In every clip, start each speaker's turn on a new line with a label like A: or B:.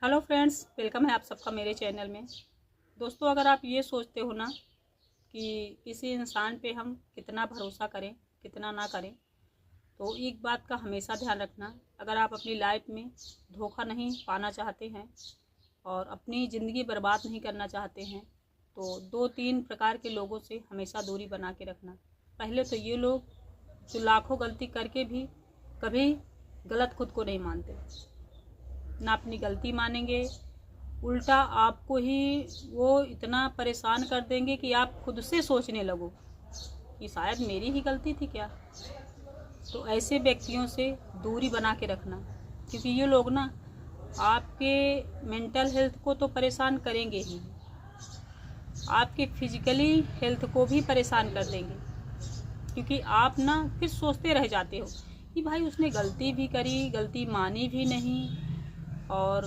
A: Hello friends, welcome है आप सबका मेरे चैनल में। दोस्तों, अगर आप ये सोचते हो ना कि किसी इंसान पे हम कितना भरोसा करें कितना ना करें, तो एक बात का हमेशा ध्यान रखना। अगर आप अपनी लाइफ में धोखा नहीं पाना चाहते हैं और अपनी ज़िंदगी बर्बाद नहीं करना चाहते हैं, तो 2-3 प्रकार के लोगों से हमेशा दूरी बना के रखना। पहले तो ये लोग जो लाखों गलती करके भी कभी गलत खुद को नहीं मानते, ना अपनी गलती मानेंगे, उल्टा आपको ही वो इतना परेशान कर देंगे कि आप खुद से सोचने लगो कि शायद मेरी ही गलती थी क्या। तो ऐसे व्यक्तियों से दूरी बना के रखना, क्योंकि ये लोग ना आपके मेंटल हेल्थ को तो परेशान करेंगे ही, आपके फिजिकली हेल्थ को भी परेशान कर देंगे। क्योंकि आप ना फिर सोचते रह जाते हो कि भाई उसने गलती भी करी, गलती मानी भी नहीं, और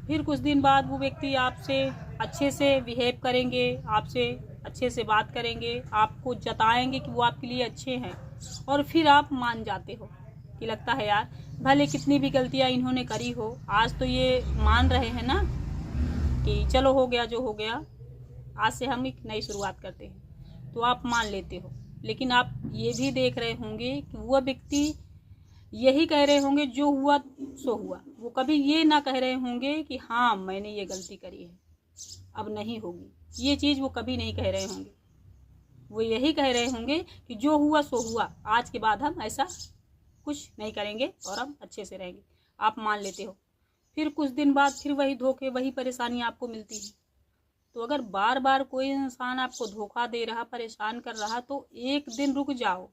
A: फिर कुछ दिन बाद वो व्यक्ति आपसे अच्छे से बिहेव करेंगे, आपसे अच्छे से बात करेंगे, आपको जताएंगे कि वो आपके लिए अच्छे हैं, और फिर आप मान जाते हो कि लगता है यार भले कितनी भी गलतियां इन्होंने करी हो, आज तो ये मान रहे हैं ना कि चलो हो गया जो हो गया, आज से हम एक नई शुरुआत करते हैं, तो आप मान लेते हो। लेकिन आप ये भी देख रहे होंगे कि वह व्यक्ति यही कह रहे होंगे जो हुआ सो हुआ। वो कभी ये ना कह रहे होंगे कि हाँ मैंने ये गलती करी है, अब नहीं होगी। ये चीज़ वो कभी नहीं कह रहे होंगे। वो यही कह रहे होंगे कि जो हुआ सो हुआ, आज के बाद हम ऐसा कुछ नहीं करेंगे और हम अच्छे से रहेंगे। आप मान लेते हो, फिर कुछ दिन बाद फिर वही धोखे, वही परेशानी आपको मिलती है। तो अगर बार बार कोई इंसान आपको धोखा दे रहा, परेशान कर रहा, तो एक दिन रुक जाओ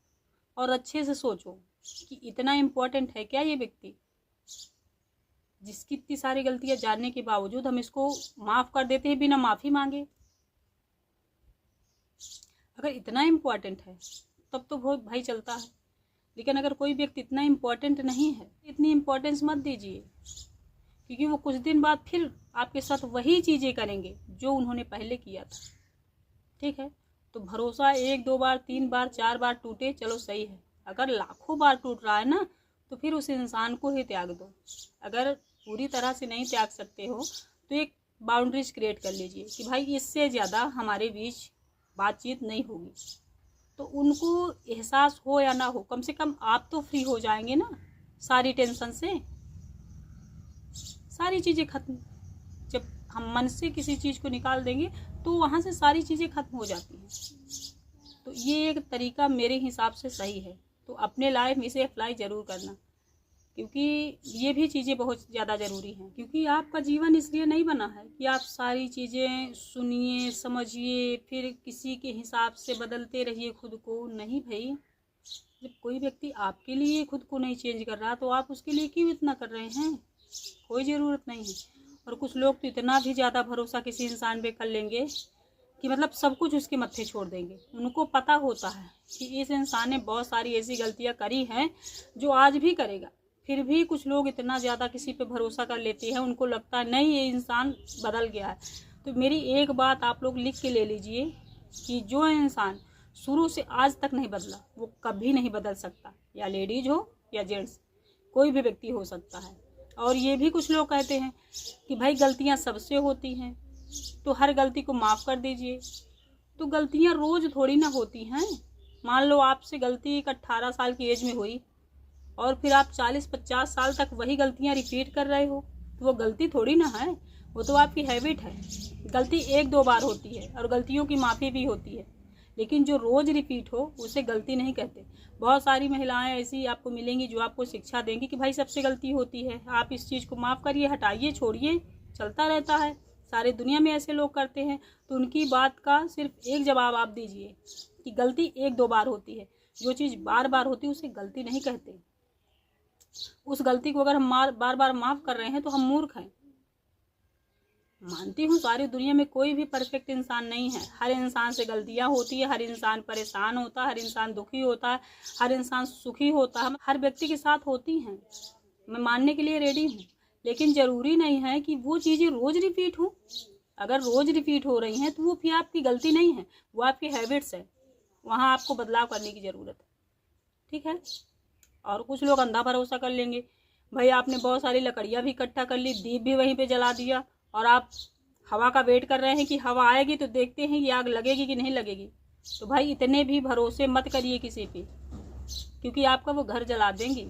A: और अच्छे से सोचो कि इतना इम्पोर्टेंट है क्या ये व्यक्ति, जिसकी इतनी सारी गलतियां जानने के बावजूद हम इसको माफ कर देते हैं बिना माफी मांगे। अगर इतना इम्पोर्टेंट है तब तो बहुत भाई चलता है। लेकिन अगर कोई व्यक्ति इतना इम्पोर्टेंट नहीं है, इतनी इम्पोर्टेंस मत दीजिए, क्योंकि वो कुछ दिन बाद फिर आपके साथ वही चीजें करेंगे जो उन्होंने पहले किया था। ठीक है, तो भरोसा 1-2 बार 3 बार 4 बार टूटे, चलो सही है। अगर लाखों बार टूट रहा है ना, तो फिर उस इंसान को ही त्याग दो। अगर पूरी तरह से नहीं त्याग सकते हो तो एक बाउंड्रीज क्रिएट कर लीजिए कि भाई इससे ज़्यादा हमारे बीच बातचीत नहीं होगी। तो उनको एहसास हो या ना हो, कम से कम आप तो फ्री हो जाएंगे ना सारी टेंशन से, सारी चीज़ें खत्म। जब हम मन से किसी चीज़ को निकाल देंगे तो वहाँ से सारी चीज़ें खत्म हो जाती हैं। तो ये एक तरीका मेरे हिसाब से सही है, तो अपने लाइफ में इसे अप्लाई ज़रूर करना, क्योंकि ये भी चीज़ें बहुत ज़्यादा ज़रूरी हैं। क्योंकि आपका जीवन इसलिए नहीं बना है कि आप सारी चीज़ें सुनिए, समझिए, फिर किसी के हिसाब से बदलते रहिए खुद को। नहीं भाई, जब कोई व्यक्ति आपके लिए खुद को नहीं चेंज कर रहा, तो आप उसके लिए क्यों इतना कर रहे हैं? कोई ज़रूरत नहीं है। और कुछ लोग तो इतना भी ज़्यादा भरोसा किसी इंसान पे कर लेंगे कि मतलब सब कुछ उसके मत्थे छोड़ देंगे। उनको पता होता है कि इस इंसान ने बहुत सारी ऐसी गलतियां करी हैं जो आज भी करेगा, फिर भी कुछ लोग इतना ज़्यादा किसी पे भरोसा कर लेते हैं, उनको लगता है नहीं ये इंसान बदल गया है। तो मेरी एक बात आप लोग लिख के ले लीजिए कि जो इंसान शुरू से आज तक नहीं बदला, वो कभी नहीं बदल सकता। या लेडीज हो या जेंट्स, कोई भी व्यक्ति हो सकता है। और ये भी कुछ लोग कहते हैं कि भाई गलतियां सबसे होती हैं, तो हर गलती को माफ़ कर दीजिए। तो गलतियां रोज़ थोड़ी ना होती हैं। मान लो आपसे गलती एक 18 साल की एज में हुई और फिर आप 40-50 साल तक वही गलतियां रिपीट कर रहे हो, तो वो गलती थोड़ी ना है, वो तो आपकी हैबिट है। गलती 1-2 बार होती है और गलतियों की माफ़ी भी होती है, लेकिन जो रोज़ रिपीट हो उसे गलती नहीं कहते। बहुत सारी महिलाएं ऐसी आपको मिलेंगी जो आपको शिक्षा देंगी कि भाई सबसे गलती होती है, आप इस चीज़ को माफ़ करिए, हटाइए, छोड़िए, चलता रहता है। सारे दुनिया में ऐसे लोग करते हैं। तो उनकी बात का सिर्फ एक जवाब आप दीजिए कि गलती 1-2 बार होती है। जो चीज़ बार बार होती है उसे गलती नहीं कहते। उस गलती को अगर हम बार बार माफ़ कर रहे हैं तो हम मूर्ख हैं। मानती हूँ सारी दुनिया में कोई भी परफेक्ट इंसान नहीं है, हर इंसान से गलतियाँ होती है, हर इंसान परेशान होता है, हर इंसान दुखी होता है, हर इंसान सुखी होता है, हर व्यक्ति के साथ होती हैं। मैं मानने के लिए रेडी हूँ, लेकिन ज़रूरी नहीं है कि वो चीज़ें रोज़ रिपीट हो। अगर रोज़ रिपीट हो रही हैं तो वो फिर आपकी गलती नहीं है, वो आपकी हैबिट्स है। वहाँ आपको बदलाव करने की ज़रूरत है। ठीक है। और कुछ लोग अंधा भरोसा कर लेंगे, भाई आपने बहुत सारी लकड़ियाँ भी इकट्ठा कर ली, दीप भी वहीं पे जला दिया, और आप हवा का वेट कर रहे हैं कि हवा आएगी तो देखते हैं ये आग लगेगी कि नहीं लगेगी। तो भाई इतने भी भरोसे मत करिए किसी पे, क्योंकि आपका वो घर जला देंगी।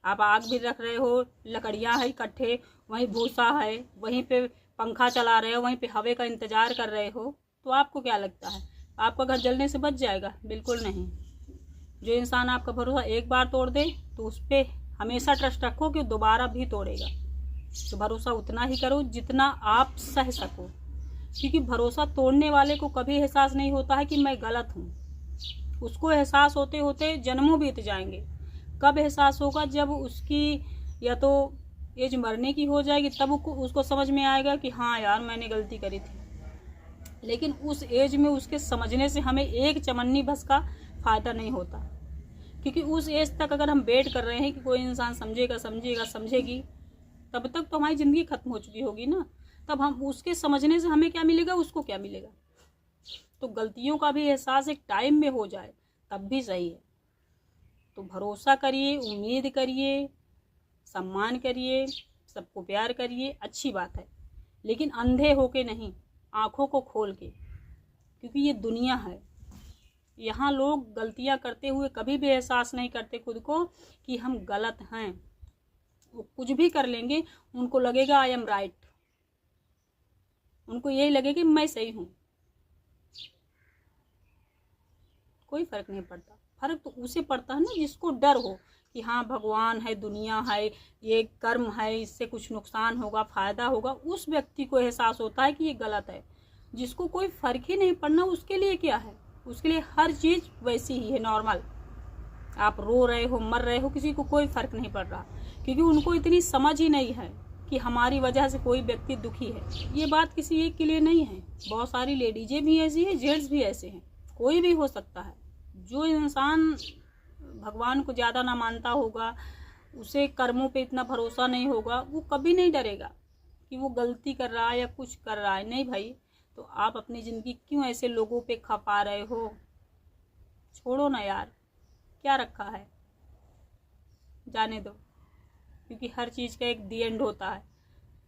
A: आप आग भी रख रहे हो, लकड़ियाँ है इकट्ठे, वहीं भूसा है, वहीं पे पंखा चला रहे हो, वहीं पे हवे का इंतजार कर रहे हो, तो आपको क्या लगता है आपका घर जलने से बच जाएगा? बिल्कुल नहीं। जो इंसान आपका भरोसा एक बार तोड़ दे तो उस पर हमेशा ट्रस्ट रखो कि दोबारा भी तोड़ेगा। तो भरोसा उतना ही करो जितना आप सह सको, क्योंकि भरोसा तोड़ने वाले को कभी एहसास नहीं होता है कि मैं गलत हूँ। उसको एहसास होते होते जन्मों बीत जाएंगे। कब एहसास होगा? जब उसकी या तो एज मरने की हो जाएगी, तब उसको समझ में आएगा कि हाँ यार मैंने गलती करी थी। लेकिन उस एज में उसके समझने से हमें एक चमन्नी भस का फ़ायदा नहीं होता, क्योंकि उस एज तक अगर हम वेट कर रहे हैं कि कोई इंसान समझेगा समझेगा समझेगी, तब तक तो हमारी ज़िंदगी ख़त्म हो चुकी होगी ना। तब हम उसके समझने से हमें क्या मिलेगा, उसको क्या मिलेगा? तो गलतियों का भी एहसास एक टाइम में हो जाए तब भी सही है। तो भरोसा करिए, उम्मीद करिए, सम्मान करिए, सबको प्यार करिए, अच्छी बात है, लेकिन अंधे होके नहीं, आँखों को खोल के, क्योंकि ये दुनिया है। यहाँ लोग गलतियाँ करते हुए कभी भी एहसास नहीं करते खुद को कि हम गलत हैं। वो कुछ भी कर लेंगे, उनको लगेगा आई एम राइट, उनको यही लगेगा कि मैं सही हूँ। कोई फर्क नहीं पड़ता। फर्क तो उसे पड़ता है ना जिसको डर हो कि हाँ भगवान है, दुनिया है, ये कर्म है, इससे कुछ नुकसान होगा, फ़ायदा होगा। उस व्यक्ति को एहसास होता है कि ये गलत है। जिसको कोई फ़र्क ही नहीं पड़ना, उसके लिए क्या है? उसके लिए हर चीज़ वैसी ही है, नॉर्मल। आप रो रहे हो, मर रहे हो, किसी को कोई फ़र्क नहीं पड़ रहा, क्योंकि उनको इतनी समझ ही नहीं है कि हमारी वजह से कोई व्यक्ति दुखी है। ये बात किसी एक के लिए नहीं है, बहुत सारी लेडीजें भी ऐसी हैं, जेंट्स भी ऐसे हैं, कोई भी हो सकता है। जो इंसान भगवान को ज़्यादा ना मानता होगा, उसे कर्मों पे इतना भरोसा नहीं होगा, वो कभी नहीं डरेगा कि वो गलती कर रहा है या कुछ कर रहा है। नहीं भाई, तो आप अपनी ज़िंदगी क्यों ऐसे लोगों पे खपा रहे हो? छोड़ो ना यार, क्या रखा है, जाने दो, क्योंकि हर चीज़ का एक दी एंड होता है।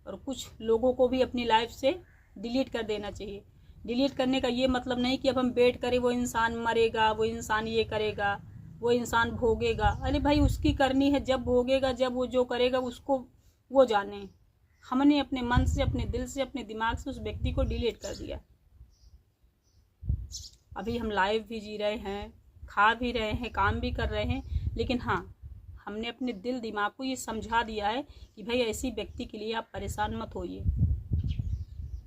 A: और कुछ लोगों को भी अपनी लाइफ से डिलीट कर देना चाहिए। डिलीट करने का ये मतलब नहीं कि अब हम वेट करें वो इंसान मरेगा, वो इंसान ये करेगा, वो इंसान भोगेगा। अरे भाई उसकी करनी है, जब भोगेगा, जब वो जो करेगा उसको वो जाने। हमने अपने मन से, अपने दिल से, अपने दिमाग से उस व्यक्ति को डिलीट कर दिया। अभी हम लाइफ भी जी रहे हैं, खा भी रहे हैं, काम भी कर रहे हैं, लेकिन हाँ हमने अपने दिल दिमाग को ये समझा दिया है कि भाई ऐसी व्यक्ति के लिए आप परेशान मत होइए।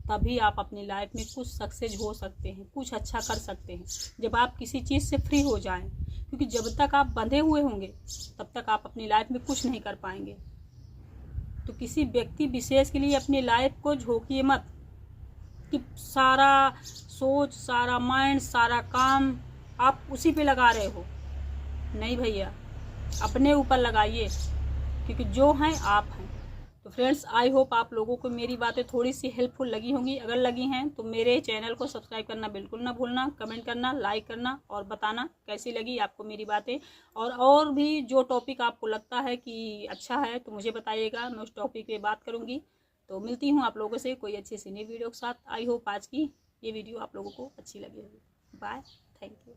A: तभी आप अपनी लाइफ में कुछ सक्सेस हो सकते हैं, कुछ अच्छा कर सकते हैं, जब आप किसी चीज़ से फ्री हो जाएं। क्योंकि जब तक आप बंधे हुए होंगे तब तक आप अपनी लाइफ में कुछ नहीं कर पाएंगे। तो किसी व्यक्ति विशेष के लिए अपनी लाइफ को झोंकिए मत कि सारा सोच, सारा माइंड, सारा काम आप उसी पे लगा रहे हो। नहीं भैया, अपने ऊपर लगाइए, क्योंकि जो हैं आप हैं। तो फ्रेंड्स, आई होप आप लोगों को मेरी बातें थोड़ी सी हेल्पफुल लगी होंगी। अगर लगी हैं तो मेरे चैनल को सब्सक्राइब करना बिल्कुल ना भूलना, कमेंट करना, लाइक करना और बताना कैसी लगी आपको मेरी बातें। और भी जो टॉपिक आपको लगता है कि अच्छा है तो मुझे बताइएगा, मैं उस टॉपिक पे बात करूँगी। तो मिलती हूँ आप लोगों से कोई अच्छी सी नई वीडियो के साथ। आई होप आज की ये वीडियो आप लोगों को अच्छी लगी होगी। Bye, thank you.